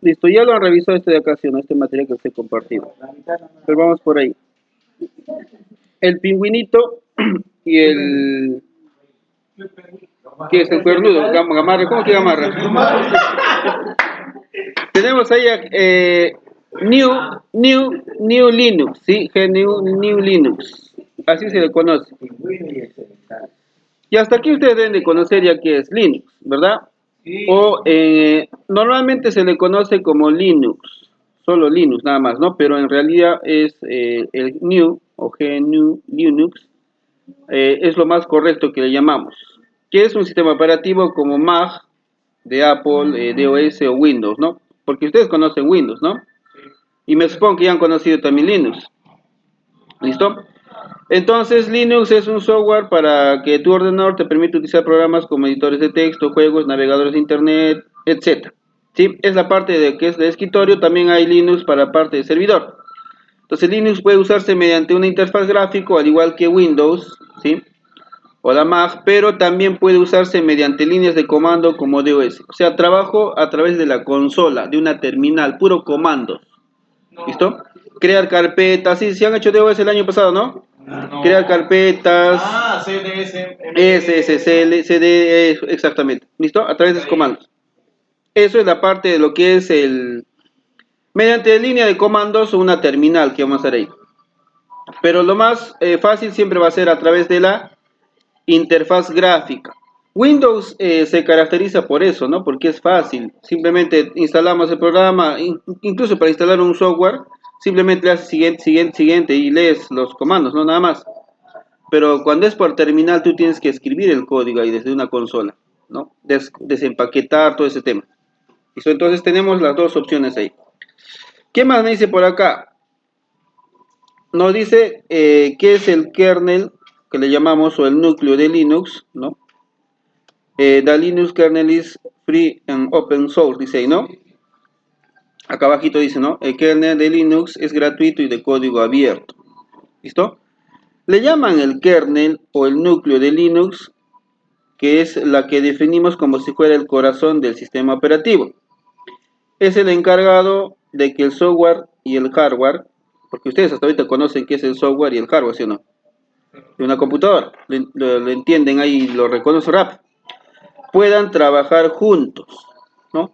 Listo, ya lo han revisado este de acá, ¿sí o no? Este material que les he compartido. Pero vamos por ahí. El pingüinito y el... ¿Qué es el cuernudo? Gamarra, ¿cómo que gamarra? Tenemos ahí New Linux, ¿sí? New Linux. Así se le conoce. Y hasta aquí ustedes deben de conocer ya que es Linux, ¿verdad? O normalmente se le conoce como Linux, solo Linux nada más, ¿no? Pero en realidad es el New o GNU Linux, es lo más correcto que le llamamos, que es un sistema operativo como Mac de Apple, DOS o Windows, ¿no? Porque ustedes conocen Windows, ¿no? Y me supongo que ya han conocido también Linux. ¿Listo? Entonces, Linux es un software para que tu ordenador te permita utilizar programas como editores de texto, juegos, navegadores de internet, etc. ¿Sí? Es la parte de que es de escritorio, también hay Linux para parte de servidor. Entonces, Linux puede usarse mediante una interfaz gráfica, al igual que Windows, ¿sí? O la Mac, pero también puede usarse mediante líneas de comando como DOS. O sea, trabajo a través de la consola, de una terminal, puro comando. ¿Listo? Crear carpetas, sí, se han hecho DOS el año pasado, ¿no? No. Crear carpetas. CDS, SSL, CD, exactamente. ¿Listo? A través de esos comandos. Eso es la parte de lo que es el... Mediante línea de comandos o una terminal que vamos a hacer ahí. Pero lo más fácil siempre va a ser a través de la interfaz gráfica. Windows se caracteriza por eso, ¿no? Porque es fácil. Simplemente instalamos el programa, incluso para instalar un software, simplemente le haces siguiente y lees los comandos, ¿no? Nada más. Pero cuando es por terminal, tú tienes que escribir el código ahí desde una consola, ¿no? Desempaquetar todo ese tema. ¿Listo? Entonces tenemos las dos opciones ahí. ¿Qué más me dice por acá? Nos dice qué es el kernel, que le llamamos, o el núcleo de Linux, ¿no? The Linux kernel is free and open source, dice ahí, ¿no? Acá abajito dice, ¿no? El kernel de Linux es gratuito y de código abierto. ¿Listo? Le llaman el kernel o el núcleo de Linux, que es la que definimos como si fuera el corazón del sistema operativo. Es el encargado de que el software y el hardware, porque ustedes hasta ahorita conocen qué es el software y el hardware, ¿sí o no? De una computadora, lo entienden ahí, lo reconocen rápido, puedan trabajar juntos, ¿no?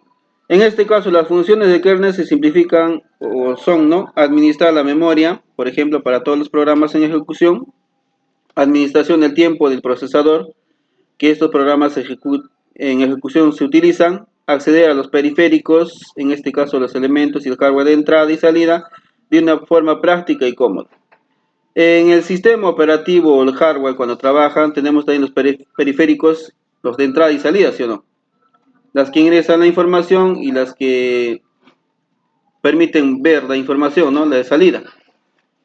En este caso, las funciones de kernel se simplifican o son, ¿no? Administrar la memoria, por ejemplo, para todos los programas en ejecución, administración del tiempo del procesador, que estos programas en ejecución se utilizan, acceder a los periféricos, en este caso los elementos y el hardware de entrada y salida, de una forma práctica y cómoda. En el sistema operativo o el hardware, cuando trabajan, tenemos también los periféricos, los de entrada y salida, ¿sí o no? Las que ingresan la información y las que permiten ver la información, ¿no? La de salida.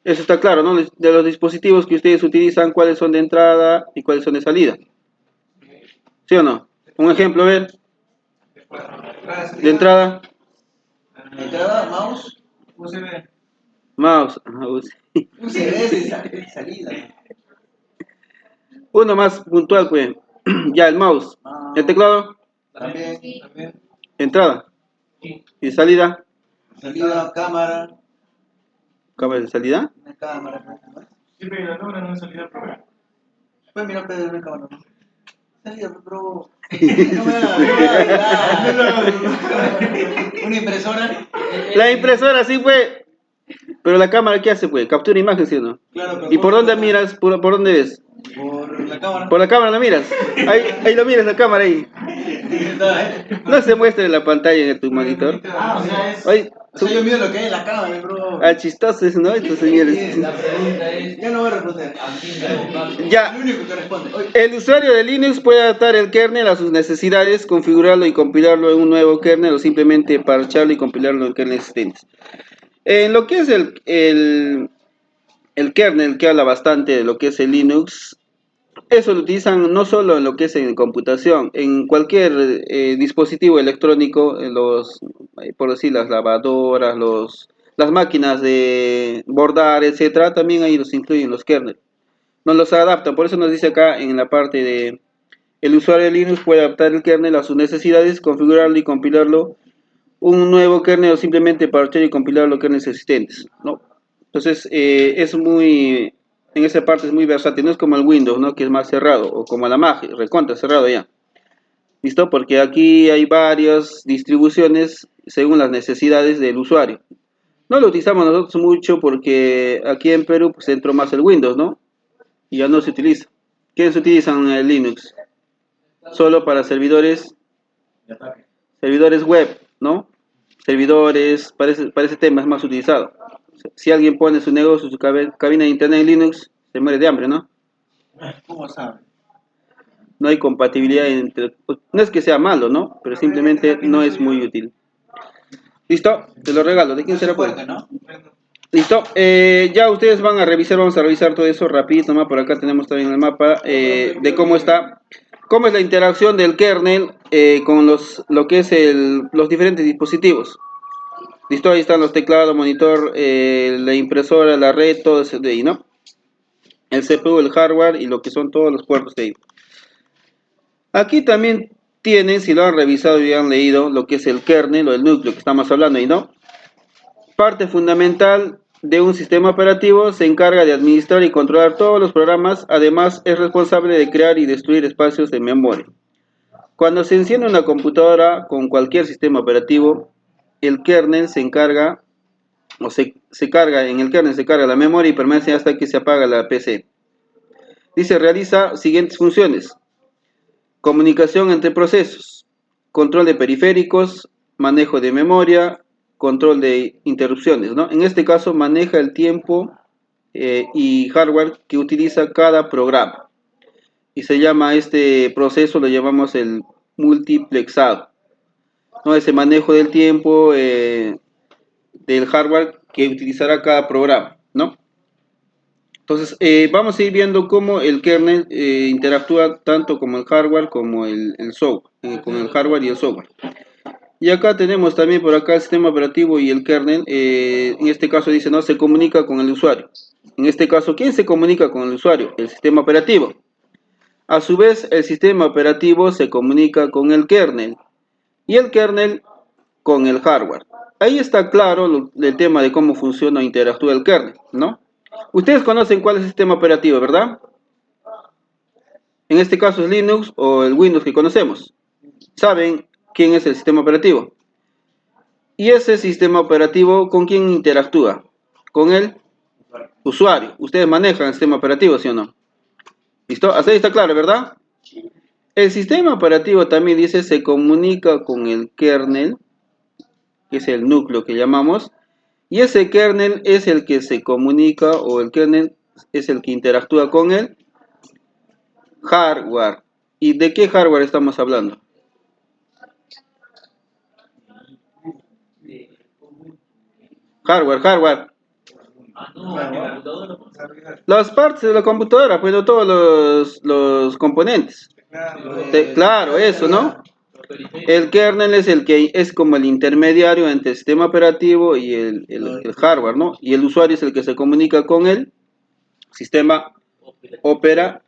Eso está claro, ¿no? De los dispositivos que ustedes utilizan, cuáles son de entrada y cuáles son de salida. ¿Sí o no? Un ejemplo, a ver. De entrada. De entrada, mouse. USB. Mouse. USB de salida. Uno más puntual, pues. Ya, el mouse. ¿El teclado? También. Entrada. ¿Y de salida? Salida, cámara. ¿Cámara de salida? Una cámara. Sí, pero la cámara no es salida programa. Pues mira, Pedro, una cámara. Salida, pero. Una impresora. La impresora sí, pues. Pero la cámara, ¿qué hace, pues? Captura imagen, ¿sí o no? Claro, ¿Y por dónde miras? ¿Por dónde ves? Por la cámara. Por la cámara la miras. Ahí lo miras la cámara ahí. No se muestra en la pantalla en tu monitor. O sea, es. Ay, O sea, yo miro lo que hay en la cámara, bro. ah, chistosos, ¿no? Estos señores. La pregunta es. Ya no voy a responder. Ya. El único que responde. El usuario de Linux puede adaptar el kernel a sus necesidades, configurarlo y compilarlo en un nuevo kernel o simplemente parcharlo y compilarlo en kernel existentes. En lo que es el kernel, que habla bastante de lo que es el Linux, eso lo utilizan no solo en lo que es en computación, en cualquier dispositivo electrónico, en por decir, las lavadoras, las máquinas de bordar, etcétera, también ahí los incluyen los kernels. Nos los adaptan, por eso nos dice acá en la parte de el usuario de Linux puede adaptar el kernel a sus necesidades, configurarlo y compilarlo un nuevo kernel o simplemente parchear y compilar los kernels existentes, ¿no? Entonces, en esa parte es muy versátil, no es como el Windows, ¿no? Que es más cerrado, o como la Mac, recontra cerrado ya. ¿Listo? Porque aquí hay varias distribuciones según las necesidades del usuario. No lo utilizamos nosotros mucho porque aquí en Perú pues entró más el Windows, ¿no? Y ya no se utiliza. ¿Quiénes utilizan el Linux? Solo para servidores web, ¿no? Servidores, para ese tema es más utilizado. Si alguien pone su negocio, su cabina de internet en Linux, se muere de hambre, ¿no? ¿Cómo sabe? No hay compatibilidad entre... No es que sea malo, ¿no? Pero simplemente no es muy útil. ¿Listo? Te lo regalo. ¿De quién será pues? ¿No? Listo. Ya ustedes van a revisar, vamos a revisar todo eso rapidito, nomás por acá tenemos también el mapa de cómo está, cómo es la interacción del kernel con lo que es los diferentes dispositivos. Listo, ahí están los teclados, monitor, la impresora, la red, todo eso de ahí, ¿no? El CPU, el hardware y lo que son todos los puertos de ahí. Aquí también tienen, si lo han revisado y han leído, lo que es el kernel o el núcleo que estamos hablando ahí, ¿no? Parte fundamental de un sistema operativo, se encarga de administrar y controlar todos los programas, además es responsable de crear y destruir espacios de memoria. Cuando se enciende una computadora con cualquier sistema operativo, el kernel se encarga, en el kernel se carga la memoria y permanece hasta que se apaga la PC. Dice, realiza siguientes funciones: comunicación entre procesos, control de periféricos, manejo de memoria, control de interrupciones, ¿no? En este caso maneja el tiempo y hardware que utiliza cada programa. Y se llama este proceso, lo llamamos el multiplexado, ¿no? Ese manejo del tiempo del hardware que utilizará cada programa, ¿no? Entonces, vamos a ir viendo cómo el kernel interactúa tanto como el hardware como el software, con el hardware y el software. Y acá tenemos también por acá el sistema operativo y el kernel. En este caso dice, no, se comunica con el usuario. En este caso, ¿quién se comunica con el usuario? El sistema operativo. A su vez, el sistema operativo se comunica con el kernel y el kernel con el hardware. Ahí está claro el tema de cómo funciona o interactúa el kernel, ¿no? Ustedes conocen cuál es el sistema operativo, ¿verdad? En este caso es Linux o el Windows que conocemos. ¿Saben quién es el sistema operativo? Y ese sistema operativo, ¿con quién interactúa? Con el usuario. Ustedes manejan el sistema operativo, ¿sí o no? ¿Listo? Hasta ahí está claro, ¿verdad? El sistema operativo también dice se comunica con el kernel, que es el núcleo que llamamos, y ese kernel es el que se comunica o el kernel es el que interactúa con el hardware. ¿Y de qué hardware estamos hablando? Hardware. Las partes de la computadora, pues no todos los componentes. Claro, eso, ¿no? El kernel es el que es como el intermediario entre el sistema operativo y el hardware, ¿no? Y el usuario es el que se comunica con el sistema operativo.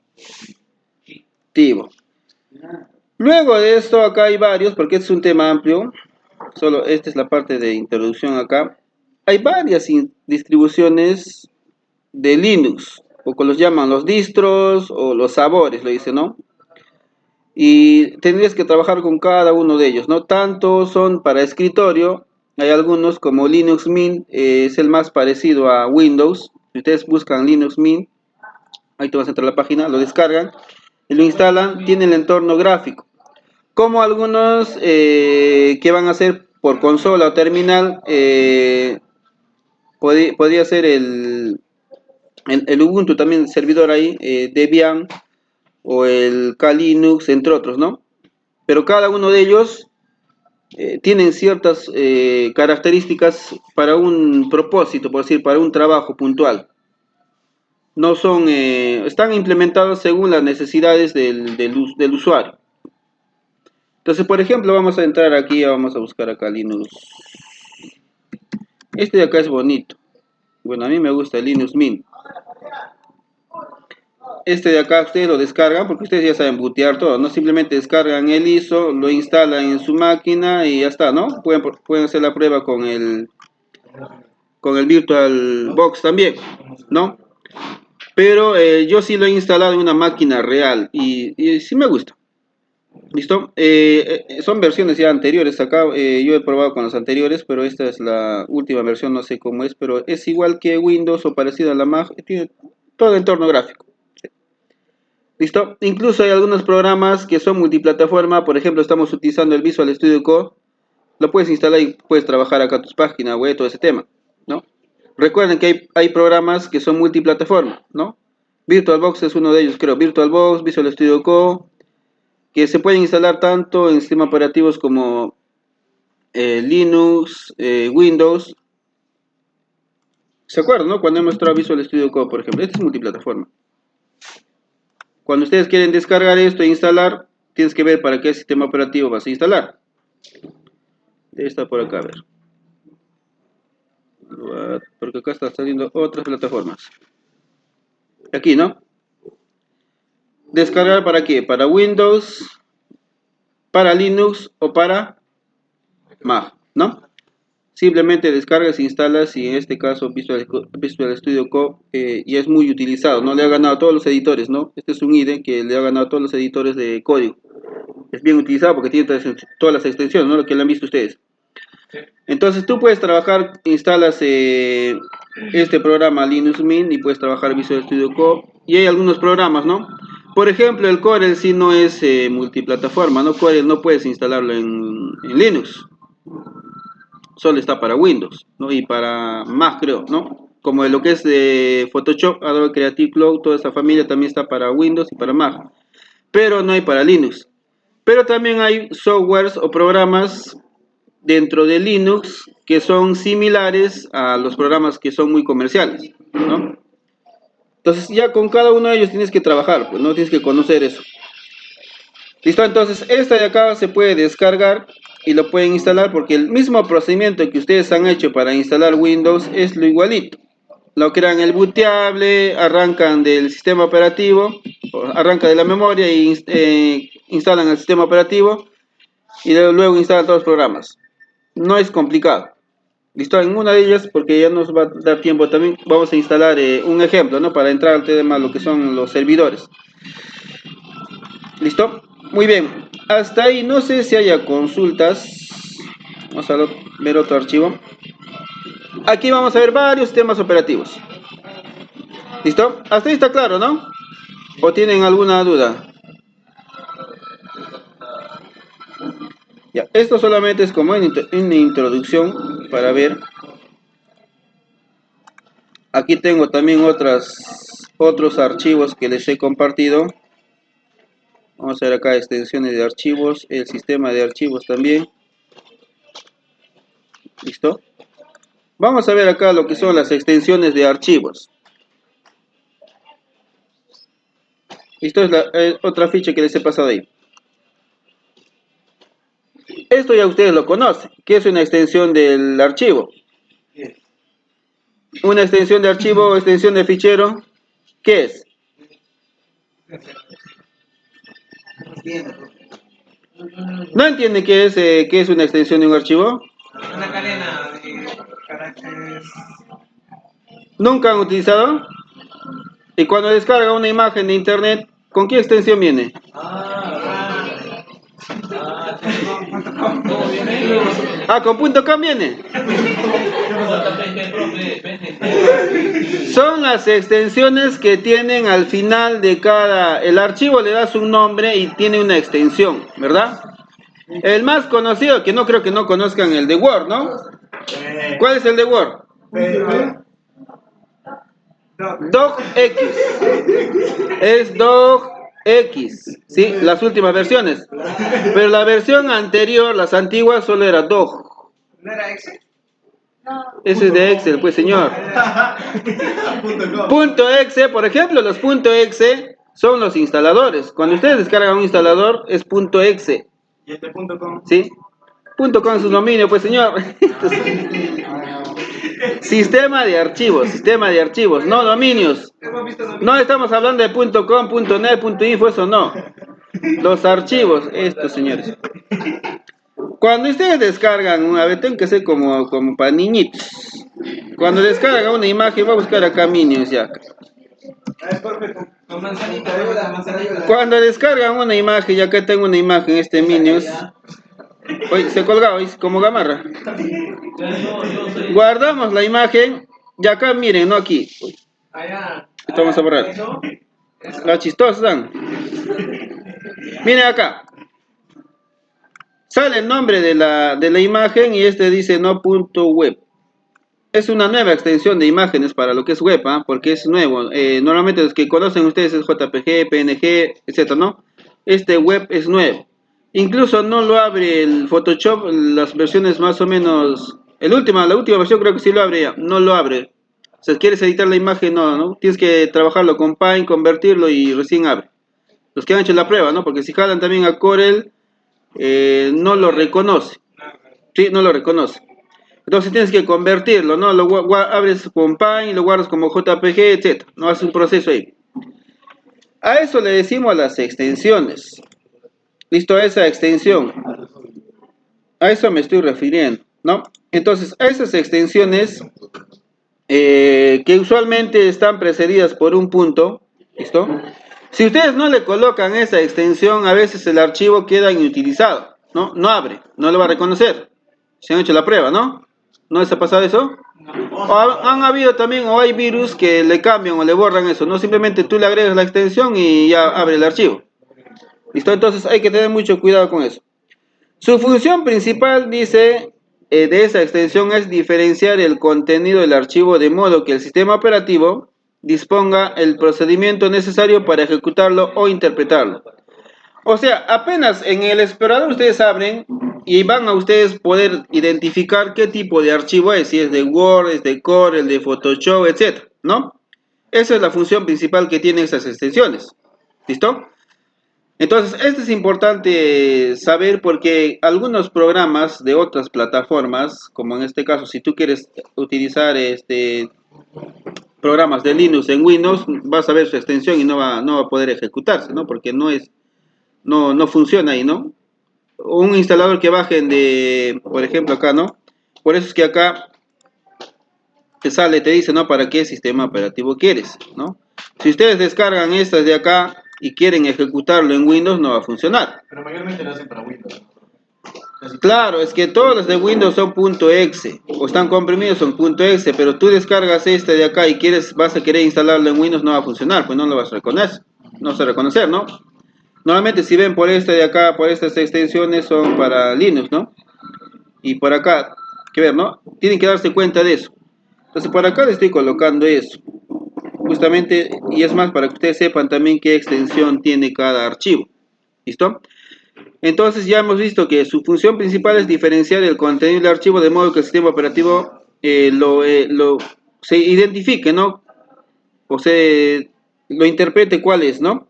Luego de esto, acá hay varios, porque este es un tema amplio. Solo esta es la parte de introducción acá. Hay varias distribuciones de Linux, o que los llaman los distros o los sabores, lo dice, ¿no? Y tendrías que trabajar con cada uno de ellos, ¿no? Tanto son para escritorio, hay algunos como Linux Mint, es el más parecido a Windows. Si ustedes buscan Linux Mint, ahí te vas a entrar a la página, lo descargan y lo instalan, tiene el entorno gráfico. Como algunos que van a ser por consola o terminal, podría ser el Ubuntu también, servidor ahí, Debian o el Kali-Linux, entre otros, ¿no? Pero cada uno de ellos tienen ciertas características para un propósito, por decir, para un trabajo puntual. No son, están implementados según las necesidades del usuario. Entonces, por ejemplo, vamos a entrar aquí, vamos a buscar acá Linux. Este de acá es bonito. Bueno, a mí me gusta el Linux Mint. Este de acá ustedes lo descargan porque ustedes ya saben bootear todo, no simplemente descargan el ISO, lo instalan en su máquina y ya está, ¿no? Pueden hacer la prueba con el VirtualBox también, ¿no? Pero yo sí lo he instalado en una máquina real y sí me gusta. ¿Listo? Son versiones ya anteriores acá, yo he probado con las anteriores, pero esta es la última versión, no sé cómo es, pero es igual que Windows o parecido a la Mac, tiene todo el entorno gráfico. ¿Listo? Incluso hay algunos programas que son multiplataforma, por ejemplo, estamos utilizando el Visual Studio Code, lo puedes instalar y puedes trabajar acá tus páginas web, todo ese tema, ¿no? Recuerden que hay programas que son multiplataforma, ¿no? VirtualBox es uno de ellos, creo, VirtualBox, Visual Studio Code, que se pueden instalar tanto en sistemas operativos como Linux, Windows. ¿Se acuerdan, no? Cuando hemos mostrado Visual Studio Code, por ejemplo, este es multiplataforma. Cuando ustedes quieren descargar esto e instalar, tienes que ver para qué sistema operativo vas a instalar. Debe estar por acá, a ver. Porque acá están saliendo otras plataformas. Aquí, ¿no? ¿Descargar para qué? ¿Para Windows, para Linux o para Mac? ¿No? Simplemente descargas, instalas y en este caso Visual Studio Code ya es muy utilizado, ¿no? Le ha ganado a todos los editores, ¿no? Este es un IDE que le ha ganado a todos los editores de código. Es bien utilizado porque tiene todas las extensiones, ¿no? Lo que le han visto ustedes. Entonces tú puedes trabajar, instalas este programa Linux Mint y puedes trabajar Visual Studio Code y hay algunos programas, ¿no? Por ejemplo, el Corel sí no es multiplataforma, ¿no? Corel no puedes instalarlo en Linux, solo está para Windows, ¿no? Y para Mac, creo, ¿no? Como lo que es de Photoshop, Adobe Creative Cloud, toda esa familia también está para Windows y para Mac, pero no hay para Linux. Pero también hay softwares o programas dentro de Linux que son similares a los programas que son muy comerciales, ¿no? Entonces ya con cada uno de ellos tienes que trabajar, pues no tienes que conocer eso. Listo, entonces esta de acá se puede descargar y lo pueden instalar porque el mismo procedimiento que ustedes han hecho para instalar Windows es lo igualito. Lo crean el bootable, arrancan del sistema operativo, arranca de la memoria y instalan el sistema operativo y luego instalan todos los programas. No es complicado. Listo, en una de ellas, porque ya nos va a dar tiempo también, vamos a instalar un ejemplo, ¿no? Para entrar al tema lo que son los servidores. ¿Listo? Muy bien. Hasta ahí, no sé si haya consultas. Vamos a ver otro archivo. Aquí vamos a ver varios sistemas operativos. ¿Listo? Hasta ahí está claro, ¿no? ¿O tienen alguna duda? Ya, esto solamente es como una introducción para ver. Aquí tengo también otros archivos que les he compartido. Vamos a ver acá extensiones de archivos, el sistema de archivos también. ¿Listo? Vamos a ver acá lo que son las extensiones de archivos. Esto es la otra ficha que les he pasado ahí. Esto ya ustedes lo conocen. ¿Qué es una extensión del archivo? Una extensión de archivo o extensión de fichero. ¿Qué es? ¿No entiende qué es una extensión de un archivo? Una cadena de caracteres. ¿Nunca han utilizado? Y cuando descarga una imagen de internet, ¿con qué extensión viene? ¿Con .com viene? Son las extensiones que tienen al final de el archivo le das un nombre y tiene una extensión, ¿verdad? El más conocido, que no creo que no conozcan, el de Word, ¿no? ¿Cuál es el de Word? DocX. Es DocX, ¿sí? Las últimas versiones. Pero la versión anterior, las antiguas, solo era Doc. ¿No era Excel? Ese es de Excel, pues señor. .exe, por ejemplo, los .exe son los instaladores. Cuando ustedes descargan un instalador, es .exe. ¿Y este .com? ¿Sí? .com es su dominio, pues señor. Sistema de archivos, no dominios. No estamos hablando de .com, .net, .info, eso no. Los archivos, estos señores. Cuando ustedes descargan, a ver, tengo que ser como para niñitos. Cuando descargan una imagen, voy a buscar acá Minions ya. Cuando descargan una imagen, ya que tengo una imagen, este Minions. Oye, se colgó, como gamarra. Guardamos la imagen, y acá miren, no aquí. Esto vamos a borrar. La chistosa. Miren acá. Sale el nombre de la imagen y este dice no punto web. Es una nueva extensión de imágenes para lo que es web, porque es nuevo. Normalmente los que conocen ustedes es JPG, PNG, etcétera, ¿no? Este web es nuevo. Incluso no lo abre el Photoshop, las versiones más o menos. La última versión creo que sí lo abre ya. No lo abre. O sea, quieres editar la imagen, no. Tienes que trabajarlo con Paint, convertirlo y recién abre. Los que han hecho la prueba, ¿no? Porque si jalan también a Corel, no lo reconoce. Sí, no lo reconoce. Entonces tienes que convertirlo, ¿no? Lo abres con Paint, lo guardas como JPG, etc. No hace un proceso ahí. A eso le decimos las extensiones. Listo, a esa extensión. A eso me estoy refiriendo, ¿no? Entonces, a esas extensiones que usualmente están precedidas por un punto, ¿listo? Si ustedes no le colocan esa extensión, a veces el archivo queda inutilizado, ¿no? No abre, no lo va a reconocer. Se han hecho la prueba, ¿no? ¿No les ha pasado eso? O han habido también, o hay virus que le cambian o le borran eso, no simplemente tú le agregas la extensión y ya abre el archivo. ¿Listo? Entonces hay que tener mucho cuidado con eso. Su función principal, dice, de esa extensión es diferenciar el contenido del archivo de modo que el sistema operativo disponga el procedimiento necesario para ejecutarlo o interpretarlo. O sea, apenas en el explorador ustedes abren y van a ustedes poder identificar qué tipo de archivo es, si es de Word, es de Corel, de Photoshop, etc., ¿no? Esa es la función principal que tienen esas extensiones. ¿Listo? Entonces, esto es importante saber porque algunos programas de otras plataformas, como en este caso, si tú quieres utilizar programas de Linux en Windows, vas a ver su extensión y no va a poder ejecutarse, ¿no? Porque no funciona ahí, ¿no? Un instalador que bajen de, por ejemplo, acá, ¿no? Por eso es que acá te dice, ¿no? ¿Para qué sistema operativo quieres, ¿no? Si ustedes descargan estas de acá y quieren ejecutarlo en Windows, no va a funcionar. Pero mayormente lo hacen para Windows. Claro, es que todos los de Windows son .exe o están comprimidos son .exe, pero tú descargas este de acá y vas a querer instalarlo en Windows, no va a funcionar, pues no lo vas a reconocer, ¿no? Normalmente si ven por este de acá, por estas extensiones son para Linux, ¿no? Y por acá, que ver, ¿no? Tienen que darse cuenta de eso. Entonces por acá le estoy colocando eso, justamente, y es más para que ustedes sepan también qué extensión tiene cada archivo. ¿Listo? Entonces ya hemos visto que su función principal es diferenciar el contenido del archivo de modo que el sistema operativo se identifique, ¿no? O se lo interprete cuál es, ¿no?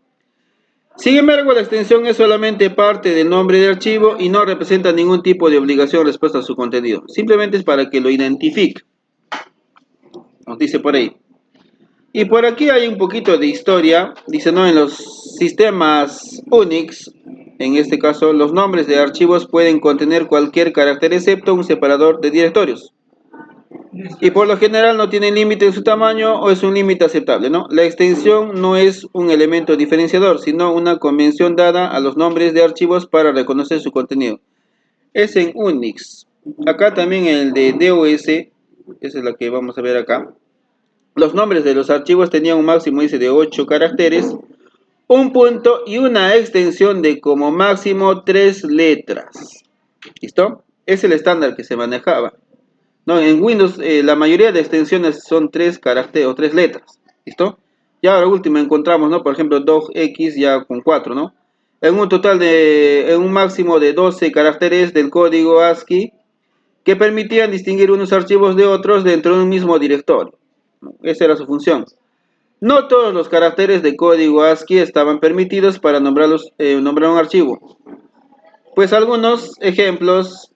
Sin embargo, la extensión es solamente parte del nombre del archivo y no representa ningún tipo de obligación respecto a su contenido. Simplemente es para que lo identifique. Nos dice por ahí. Y por aquí hay un poquito de historia. Dice, ¿no? En los sistemas Unix, en este caso, los nombres de archivos pueden contener cualquier carácter excepto un separador de directorios. Y por lo general no tienen límite en su tamaño o es un límite aceptable, ¿no? La extensión no es un elemento diferenciador, sino una convención dada a los nombres de archivos para reconocer su contenido. Es en Unix. Acá también el de DOS, esa es la que vamos a ver acá. Los nombres de los archivos tenían un máximo, dice, de 8 caracteres, un punto y una extensión de como máximo 3 letras. ¿Listo? Es el estándar que se manejaba. No, en Windows la mayoría de extensiones son 3 caracteres o 3 letras. ¿Listo? Ya ahora último encontramos, ¿no? Por ejemplo, docx ya con 4, ¿no? En un máximo de 12 caracteres del código ASCII que permitían distinguir unos archivos de otros dentro de un mismo directorio. Esa era su función. No todos los caracteres de código ASCII estaban permitidos para nombrar un archivo. Pues algunos ejemplos,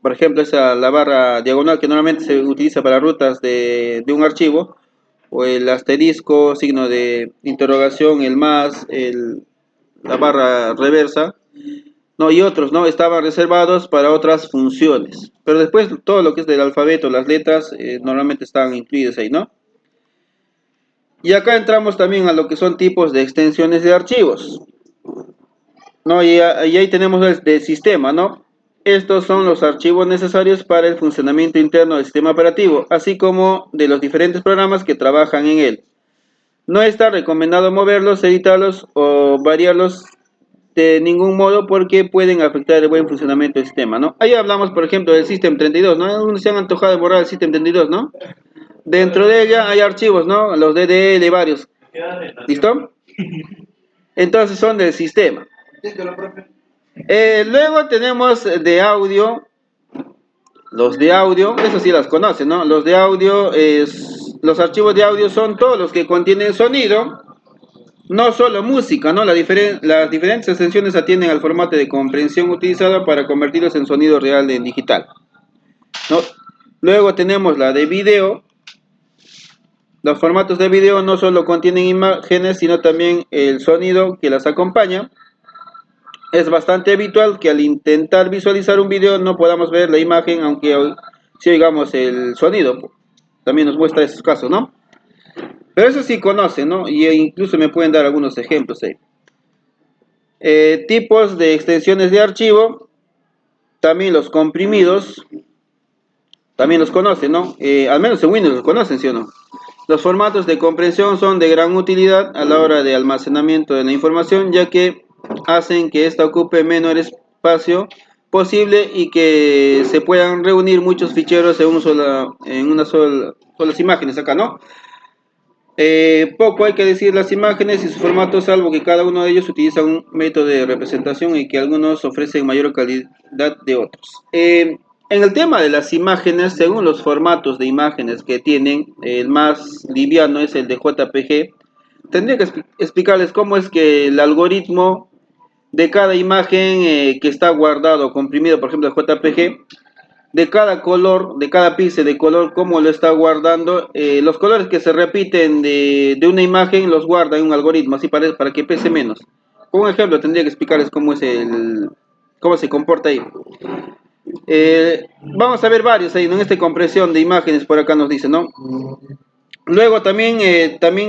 por ejemplo, la barra diagonal que normalmente se utiliza para rutas de un archivo, o el asterisco, signo de interrogación, el más, la barra reversa, ¿no? Y otros, ¿no? Estaban reservados para otras funciones. Pero después todo lo que es del alfabeto, las letras, normalmente están incluidas ahí, ¿no? Y acá entramos también a lo que son tipos de extensiones de archivos, ¿no? Y ahí tenemos el de sistema, ¿no? Estos son los archivos necesarios para el funcionamiento interno del sistema operativo, así como de los diferentes programas que trabajan en él. No está recomendado moverlos, editarlos o variarlos de ningún modo porque pueden afectar el buen funcionamiento del sistema, ¿no? Ahí hablamos, por ejemplo, del System 32, ¿no? Algunos se han antojado de borrar el System 32, ¿no? Dentro de ella hay archivos, ¿no? Los DDL, varios. ¿Listo? Entonces son del sistema. Luego tenemos de audio. Los de audio, eso sí las conocen, ¿no? Los de audio, los archivos de audio son todos los que contienen sonido, no solo música, ¿no? Las diferentes extensiones atienden al formato de comprensión utilizado para convertirlos en sonido real en digital, ¿no? Luego tenemos la de video. Los formatos de video no solo contienen imágenes, sino también el sonido que las acompaña. Es bastante habitual que al intentar visualizar un video no podamos ver la imagen, aunque sí oigamos el sonido. También nos muestra esos casos, ¿no? Pero eso sí conocen, ¿no? Y incluso me pueden dar algunos ejemplos ahí. Tipos de extensiones de archivo, también los comprimidos, también los conocen, ¿no? Al menos en Windows los conocen, ¿sí o no? Los formatos de comprensión son de gran utilidad a la hora de almacenamiento de la información, ya que hacen que ésta ocupe menor espacio posible y que se puedan reunir muchos ficheros en una solas imágenes acá, ¿no? Poco hay que decir las imágenes y sus formatos, salvo que cada uno de ellos utiliza un método de representación y que algunos ofrecen mayor calidad de otros. En el tema de las imágenes, según los formatos de imágenes que tienen, el más liviano es el de JPG. Tendría que explicarles cómo es que el algoritmo de cada imagen que está guardado, comprimido, por ejemplo, el JPG, de cada color, de cada píxel de color, cómo lo está guardando. Los colores que se repiten de una imagen los guarda en un algoritmo, así para que pese menos. Un ejemplo, tendría que explicarles cómo se comporta ahí. Vamos a ver varios ahí, ¿no? En esta compresión de imágenes por acá nos dice, ¿no? Luego también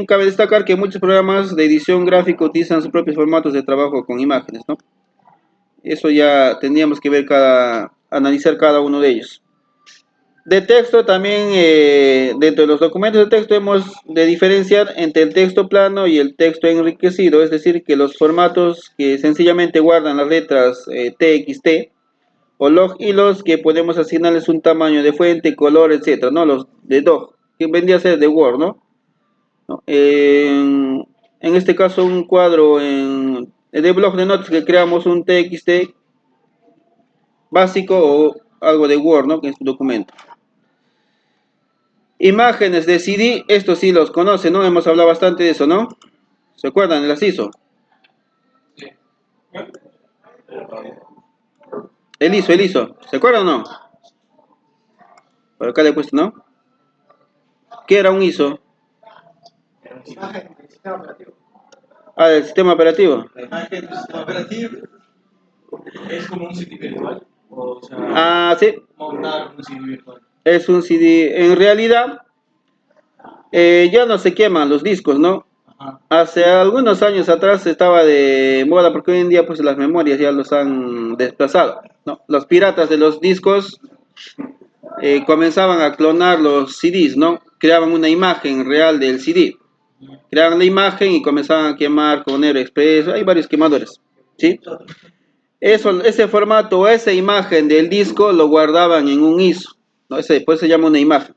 cabe destacar que muchos programas de edición gráfica utilizan sus propios formatos de trabajo con imágenes, ¿no? Eso ya tendríamos que ver analizar cada uno de ellos. De texto también, dentro de los documentos de texto hemos de diferenciar entre el texto plano y el texto enriquecido, es decir, que los formatos que sencillamente guardan las letras TXT o log y los que podemos asignarles un tamaño de fuente, color, etcétera, ¿no? Los de DOG, que vendría a ser de Word, ¿no? ¿No? En este caso un cuadro de blog de notas que creamos un TXT básico o algo de Word, ¿no? Que es un documento. Imágenes de CD, estos sí los conocen, ¿no? Hemos hablado bastante de eso, ¿no? ¿Se acuerdan de las ISO? Sí. El ISO, ¿se acuerdan o no? Por acá le he puesto, ¿no? ¿Qué era un ISO? Imagen del sistema operativo. Ah, del sistema operativo. La imagen del sistema operativo es como un CD virtual. O sea, sí. montar un CD virtual. Es un CD. En realidad, ya no se queman los discos, ¿no? Ajá. Hace algunos años atrás estaba de moda porque hoy en día pues las memorias ya los han desplazado, ¿no? Los piratas de los discos comenzaban a clonar los CDs, ¿no? Creaban una imagen real del CD. Creaban la imagen y comenzaban a quemar con AeroExpress. Hay varios quemadores, ¿sí? Ese formato, esa imagen del disco lo guardaban en un ISO, ¿no? Después se llama una imagen.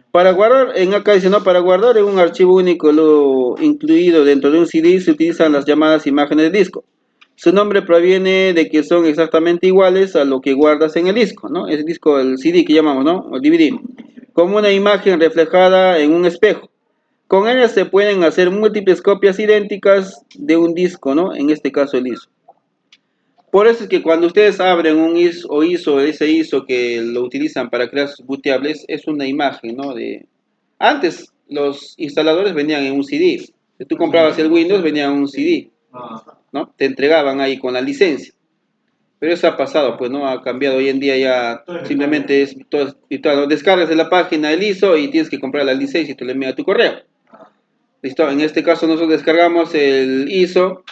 Para guardar, acá dice, ¿no? Para guardar en un archivo único incluido dentro de un CD se utilizan las llamadas imágenes de disco. Su nombre proviene de que son exactamente iguales a lo que guardas en el disco, ¿no? El disco, el CD que llamamos, ¿no? El DVD. Como una imagen reflejada en un espejo. Con ellas se pueden hacer múltiples copias idénticas de un disco, ¿no? En este caso el ISO. Por eso es que cuando ustedes abren un ISO, ese ISO que lo utilizan para crear sus booteables, es una imagen, ¿no? Antes los instaladores venían en un CD. Si tú comprabas el Windows, venía en un CD, ¿no? Te entregaban ahí con la licencia. Pero eso ha pasado, pues no ha cambiado. Hoy en día ya simplemente es todo, y todo, descargas de la página el ISO y tienes que comprar la licencia y te lo envían a tu correo. Listo, en este caso nosotros descargamos el ISO,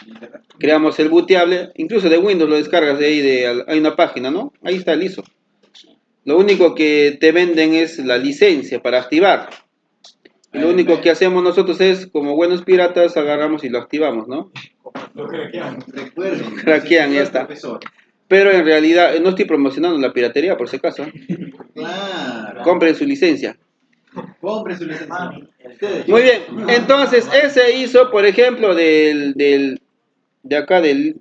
creamos el bootable, incluso de Windows lo descargas de ahí, hay una página, ¿no? Ahí está el ISO. Lo único que te venden es la licencia para activar. Y lo único que hacemos nosotros es, como buenos piratas, agarramos y lo activamos, ¿no? Lo craquean. Recuerden. Craquean, ya está. Pero en realidad, no estoy promocionando la piratería, por si acaso. Claro. Compren su licencia. Compren su licencia. Muy bien, entonces ese ISO, por ejemplo, de acá del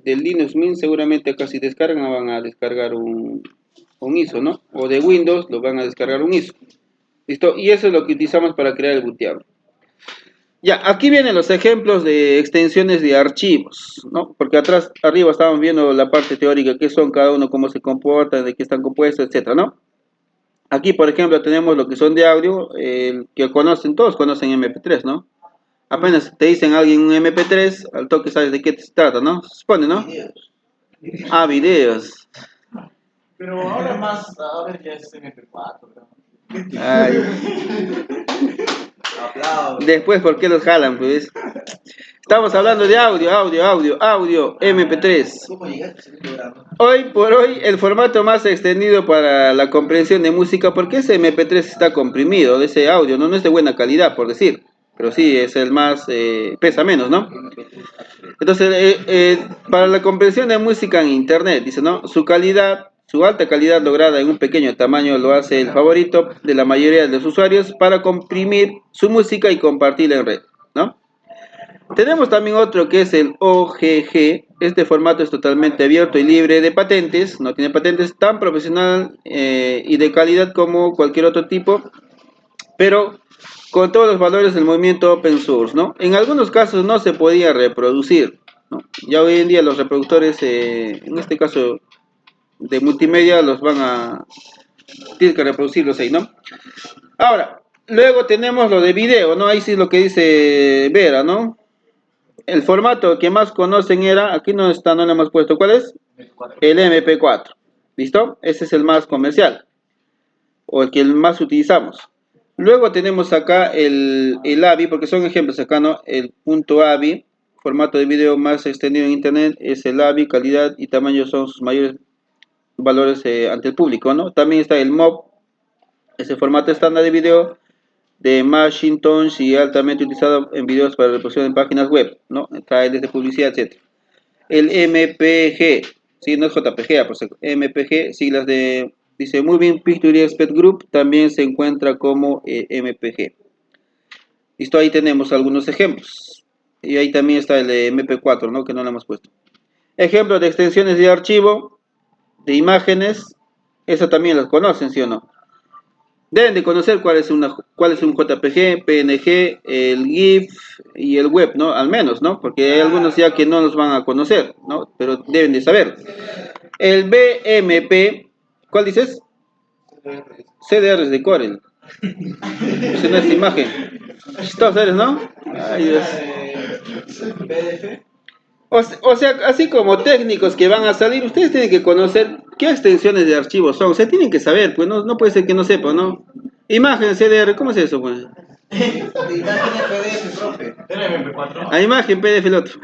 Linux Mint, seguramente acá si descargan van a descargar un ISO, ¿no? O de Windows lo van a descargar un ISO. ¿Listo? Y eso es lo que utilizamos para crear el bootable. Ya, aquí vienen los ejemplos de extensiones de archivos, ¿no? Porque arriba estábamos viendo la parte teórica, qué son cada uno, cómo se comportan, de qué están compuestos, etcétera, ¿no? Aquí, por ejemplo, tenemos lo que son de audio, que todos conocen MP3, ¿no? Apenas te dicen alguien un MP3, al toque sabes de qué se trata, ¿no? Se supone, ¿no? Ah, videos. Pero ahora más, ahora ya es MP4, ¿no? Ay. Después, ¿por qué los jalan, pues? Estamos hablando de audio, MP3. Hoy por hoy, el formato más extendido para la comprensión de música, porque ese MP3 está comprimido, de ese audio, no es de buena calidad, por decir, pero sí es el más, pesa menos, ¿no? Entonces, para la comprensión de música en Internet, dice, ¿no? Su alta calidad lograda en un pequeño tamaño lo hace el favorito de la mayoría de los usuarios para comprimir su música y compartirla en red, ¿no? Tenemos también otro que es el OGG. Este formato es totalmente abierto y libre de patentes, no tiene patentes, tan profesional y de calidad como cualquier otro tipo, pero con todos los valores del movimiento open source, ¿no? En algunos casos no se podía reproducir, ¿no? Ya hoy en día los reproductores, en este caso de multimedia, tienes que reproducirlos ahí, ¿no? Ahora, luego tenemos lo de video, ¿no? Ahí sí lo que dice Vera, ¿no? El formato que más conocen era, aquí no está, no le hemos puesto, ¿cuál es? El MP4, ¿listo? Ese es el más comercial, o el que más utilizamos. Luego tenemos acá el AVI, porque son ejemplos acá, ¿no? El punto AVI, formato de video más extendido en Internet, es el AVI, calidad y tamaño son sus mayores valores ante el público, ¿no? También está el MOV, ese formato estándar de video de Macintosh y altamente utilizado en videos para reproducción en páginas web, ¿no? Trailers de publicidad, etc. El MPG, sí, no es JPG, por cierto, MPG, siglas dice Moving Picture Expert Group, también se encuentra como MPG. Listo, ahí tenemos algunos ejemplos. Y ahí también está el MP4, ¿no? Que no lo hemos puesto. Ejemplos de extensiones de archivo, de imágenes, eso también los conocen, ¿sí o no? Deben de conocer cuál es un JPG, PNG, el GIF y el web, ¿no? Al menos, ¿no? Porque hay algunos ya que no los van a conocer, ¿no? Pero deben de saber. El BMP, ¿cuál dices? CDRs de Corel. Esa no es imagen. Chistoso eres, ¿no? Ay, Dios. O sea, así como técnicos que van a salir, ustedes tienen que conocer qué extensiones de archivos son. O sea, tienen que saber, pues no puede ser que no sepan, ¿no? Imagen CDR, ¿cómo es eso, pues? Imagen PDF, profe. MP4. A imagen PDF el otro.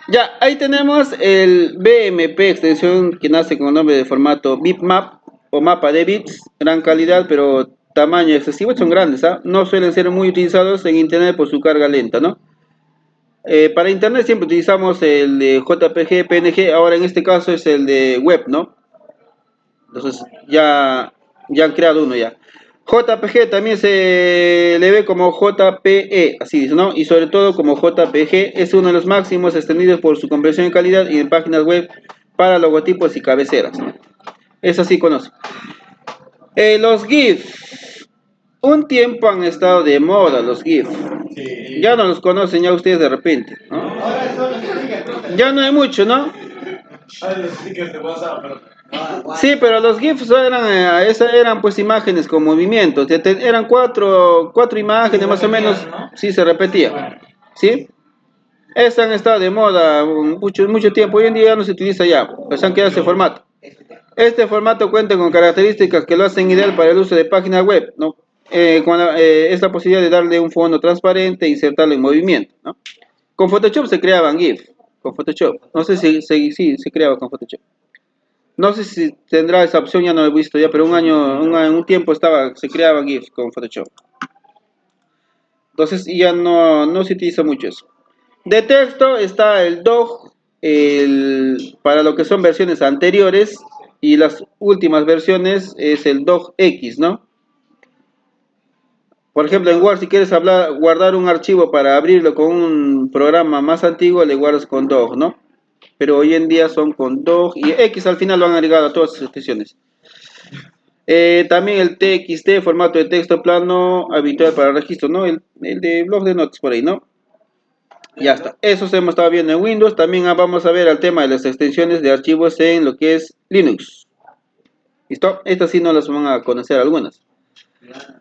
Ya, ahí tenemos el BMP, extensión que nace con el nombre de formato bitmap o mapa de bits, gran calidad, pero tamaño excesivo, son grandes, ¿ah? No suelen ser muy utilizados en Internet por su carga lenta, ¿no? Para Internet siempre utilizamos el de JPG, PNG, ahora en este caso es el de web, ¿no? Entonces ya han creado uno ya. JPG también se le ve como JPE, así dice, ¿no? Y sobre todo como JPG, es uno de los máximos extendidos por su compresión y calidad y en páginas web para logotipos y cabeceras, ¿no? Eso sí conozco. Los GIF. Un tiempo han estado de moda los GIF. Sí. Ya no los conocen ya ustedes de repente, ¿no? Ya no hay mucho, ¿no? Los stickers de WhatsApp, Sí, pero los GIFs eran pues imágenes con movimientos. Eran cuatro imágenes más o menos. Sí, se repetía. ¿Sí? Estas han estado de moda mucho tiempo. Hoy en día ya no se utiliza ya. Pues han quedado ese formato. Este formato cuenta con características que lo hacen ideal para el uso de páginas web, ¿no? Es la posibilidad de darle un fondo transparente e insertarlo en movimiento, ¿no? Con Photoshop se creaban GIF, con Photoshop. No sé si se creaba con Photoshop. No sé si tendrá esa opción, ya no lo he visto ya, pero un tiempo se creaba GIF con Photoshop. Entonces ya no se utiliza mucho eso. De texto está el DOG, para lo que son versiones anteriores, y las últimas versiones es el DOG-X, ¿no? Por ejemplo, en Word, si quieres guardar un archivo para abrirlo con un programa más antiguo, le guardas con DOG, ¿no? Pero hoy en día son con DOG y X al final lo han agregado a todas sus extensiones. También el TXT, formato de texto plano habitual para registro, ¿no? El de blog de notas por ahí, ¿no? Ya está. Eso hemos estado viendo en Windows. También vamos a ver el tema de las extensiones de archivos en lo que es Linux. ¿Listo? Estas sí no las van a conocer algunas.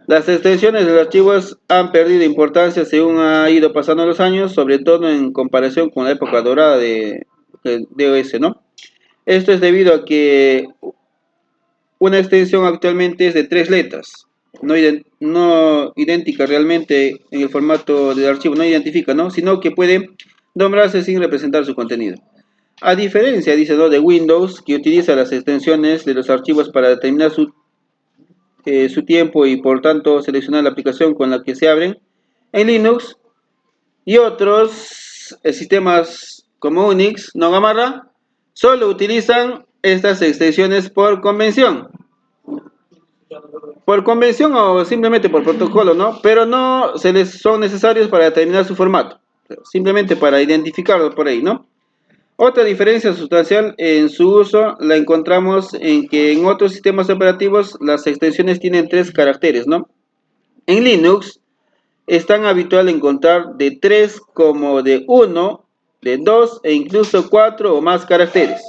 Las extensiones de los archivos han perdido importancia según ha ido pasando los años, sobre todo en comparación con la época dorada de OS, ¿no? Esto es debido a que una extensión actualmente es de 3 letras, no idéntica realmente en el formato del archivo, no identifica, ¿no? Sino que puede nombrarse sin representar su contenido. A diferencia, dice, ¿no?, de Windows, que utiliza las extensiones de los archivos para determinar su tiempo y por tanto seleccionar la aplicación con la que se abren. En Linux y otros sistemas como Unix, no Gamarra, solo utilizan estas extensiones por convención. Por convención o simplemente por protocolo, ¿no? Pero no son necesarios para determinar su formato. Simplemente para identificarlo por ahí, ¿no? Otra diferencia sustancial en su uso la encontramos en que en otros sistemas operativos las extensiones tienen 3 caracteres, ¿no? En Linux es tan habitual encontrar de 3 como de 1, de 2 e incluso 4 o más caracteres.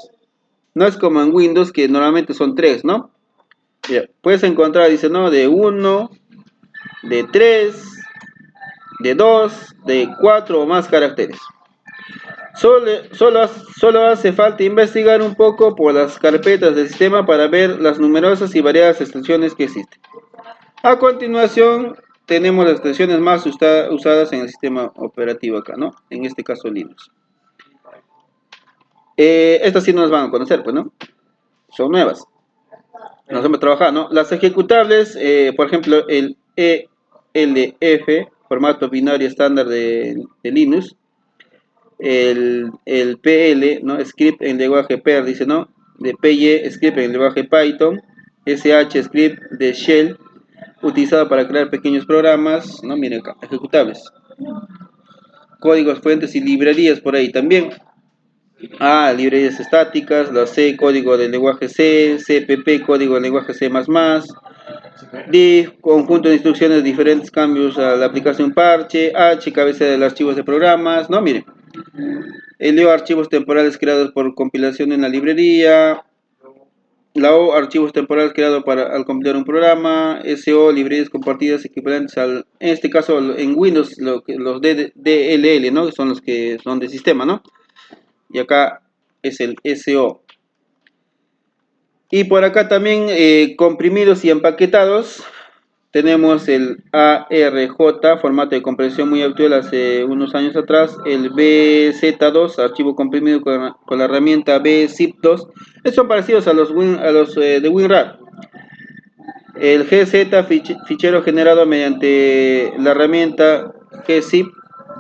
No es como en Windows que normalmente son 3, ¿no? Ya, puedes encontrar, dice, ¿no?, de 1, de 3, de 2, de 4 o más caracteres. Solo hace falta investigar un poco por las carpetas del sistema para ver las numerosas y variadas extensiones que existen. A continuación, tenemos las extensiones más usadas en el sistema operativo acá, ¿no? En este caso Linux. Estas sí no las van a conocer, pues, ¿no? Son nuevas. Nos hemos trabajado, ¿no? Las ejecutables, por ejemplo, el ELF, formato binario estándar de Linux. El PL, ¿no?, script en lenguaje PER, dice, ¿no? De PY, script en lenguaje Python. SH, script de Shell, utilizado para crear pequeños programas, ¿no? Miren acá, ejecutables. Códigos fuentes y librerías por ahí también. Librerías estáticas, la C, código del lenguaje C, CPP, código del lenguaje C++, div, conjunto de instrucciones, diferentes cambios a la aplicación parche, H, cabecera de los archivos de programas, ¿no? Miren. LEO, archivos temporales creados por compilación en la librería. La O, archivos temporales creados al compilar un programa. SO, librerías compartidas equivalentes en este caso en Windows, los DLL, ¿no?, que son los que son de sistema, ¿no? Y acá es el SO. Y por acá también comprimidos y empaquetados. Tenemos el ARJ, formato de compresión muy actual hace unos años atrás. El BZ2, archivo comprimido con la herramienta BZIP2. Estos son parecidos a los de WinRAR. El GZ, fichero generado mediante la herramienta gzip,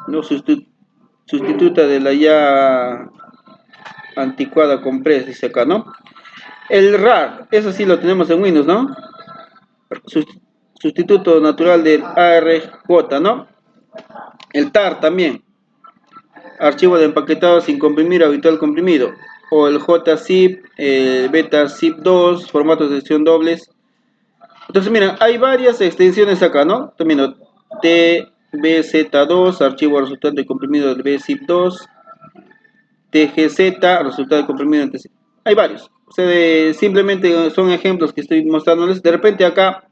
¿no?, sustituta de la ya anticuada compress, dice acá, ¿no? El RAR, eso sí lo tenemos en Windows, ¿no? Sustituto natural del ARJ, ¿no? El TAR también, archivo de empaquetado sin comprimir, habitual comprimido. O el JZIP, Beta Zip 2, formatos de sección dobles. Entonces, miren, hay varias extensiones acá, ¿no? También TBZ2, archivo resultante comprimido del BZIP 2. TGZ, resultado de comprimido. Hay varios. Ustedes simplemente son ejemplos que estoy mostrándoles. De repente acá,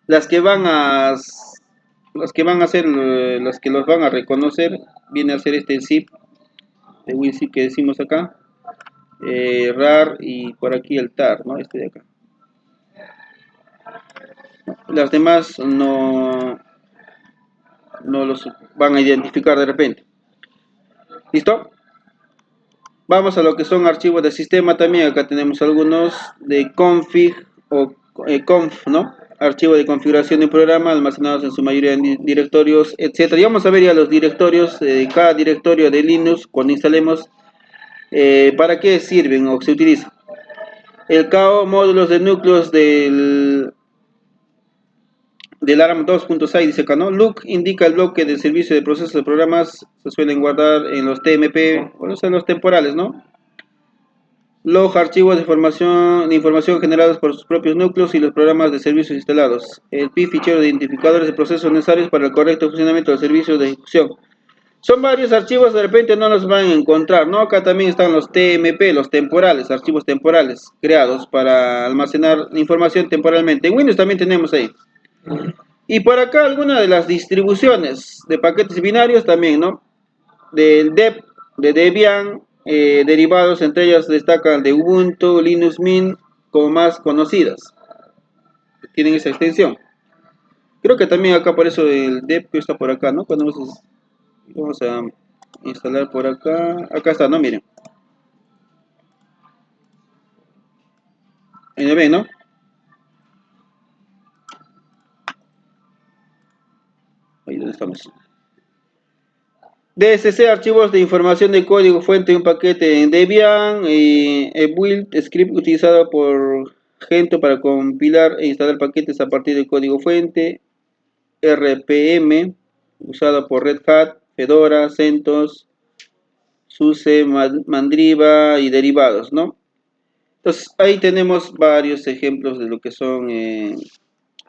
las que van a hacer, las que los van a reconocer, viene a ser este zip, de WinZip que decimos acá, RAR y por aquí el TAR, ¿no? Este de acá. Las demás no los van a identificar de repente. ¿Listo? Vamos a lo que son archivos de sistema también. Acá tenemos algunos de config o conf, ¿no? Archivo de configuración de un programa almacenados en su mayoría en directorios, etcétera. Y vamos a ver ya los directorios, cada directorio de Linux cuando instalemos, para qué sirven o se utilizan. El CAO, módulos de núcleos del ARM 2.6 dice acá, ¿no? Look indica el bloque del servicio de proceso de programas, se suelen guardar en los TMP, o sea, los temporales, ¿no? Log, archivos de información generados por sus propios núcleos y los programas de servicios instalados. El PID, fichero de identificadores de procesos necesarios para el correcto funcionamiento del servicio de ejecución. Son varios archivos, de repente no los van a encontrar, ¿no? Acá también están los TMP, los temporales, archivos temporales creados para almacenar información temporalmente. En Windows también tenemos ahí. Y por acá algunas de las distribuciones de paquetes binarios también, ¿no? Del Deb, de Debian, derivados, entre ellas destacan de Ubuntu, Linux Mint, como más conocidas. Tienen esa extensión. Creo que también acá por eso el Deb que está por acá, ¿no? Cuando vamos a instalar por acá. Acá está, ¿no? Miren. Ahí lo ven, ¿no? Ahí donde estamos. DSC, archivos de información de código fuente de un paquete en Debian, build script utilizado por Gentoo para compilar e instalar paquetes a partir del código fuente, RPM, usado por Red Hat, Fedora, CentOS, SUSE, Mandriva y derivados, ¿no? Entonces, ahí tenemos varios ejemplos de lo que son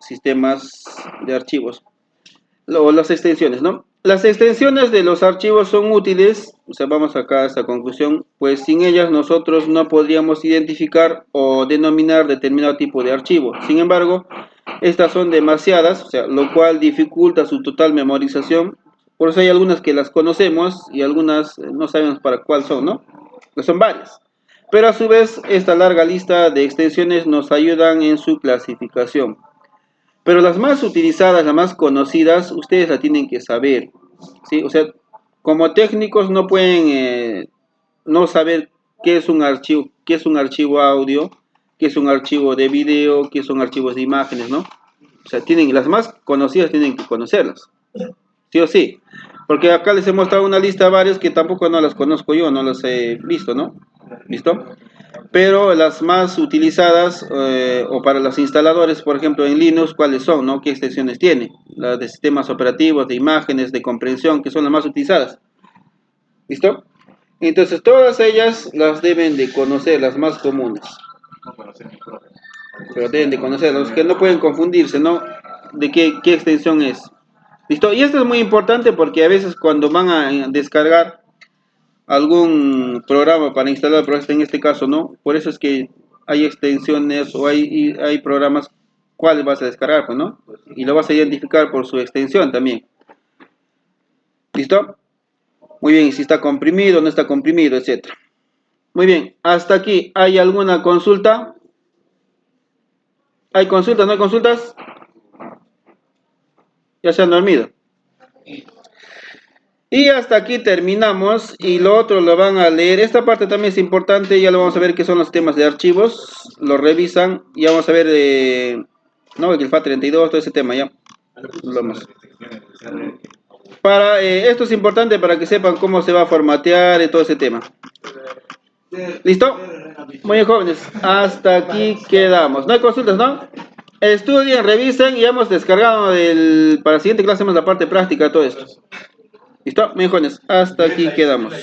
sistemas de archivos, o las extensiones, ¿no? Las extensiones de los archivos son útiles, o sea, vamos acá a esta conclusión, pues sin ellas nosotros no podríamos identificar o denominar determinado tipo de archivo. Sin embargo, estas son demasiadas, o sea, lo cual dificulta su total memorización. Por eso hay algunas que las conocemos y algunas no sabemos para cuál son, ¿no? Pues son varias. Pero a su vez, esta larga lista de extensiones nos ayudan en su clasificación. Pero las más utilizadas, las más conocidas, ustedes la tienen que saber, ¿sí? O sea, como técnicos no pueden no saber qué es un archivo audio, qué es un archivo de video, qué son archivos de imágenes, ¿no? O sea, las más conocidas tienen que conocerlas, sí o sí. Porque acá les he mostrado una lista de varias que tampoco no las conozco yo, no las he visto, ¿no? ¿Listo? Pero las más utilizadas, o para los instaladores, por ejemplo, en Linux, ¿cuáles son, no? ¿Qué extensiones tiene? Las de sistemas operativos, de imágenes, de comprensión, que son las más utilizadas. ¿Listo? Entonces, todas ellas las deben de conocer, las más comunes. Pero deben de conocer, los que no pueden confundirse, ¿no? De qué extensión es. ¿Listo? Y esto es muy importante porque a veces cuando van a descargar algún programa para instalar, pero en este caso no, por eso es que hay extensiones o hay programas, ¿cuáles vas a descargar, pues, no? Y lo vas a identificar por su extensión también. ¿Listo? Muy bien, si está comprimido, no está comprimido, etcétera. Muy bien, hasta aquí, ¿hay alguna consulta? ¿Hay consultas? ¿No hay consultas? Ya se han dormido. Y hasta aquí terminamos, y lo otro lo van a leer. Esta parte también es importante, ya lo vamos a ver qué son los temas de archivos, lo revisan, y vamos a ver, no, el FAT32, todo ese tema, ya. Esto es importante para que sepan cómo se va a formatear y todo ese tema. ¿Listo? Muy bien, jóvenes, hasta aquí quedamos. No hay consultas, ¿no? Estudien, revisen y hemos descargado para la siguiente clase hacemos la parte práctica de todo esto. ¿Listo? Muy bien, jóvenes, hasta aquí quedamos.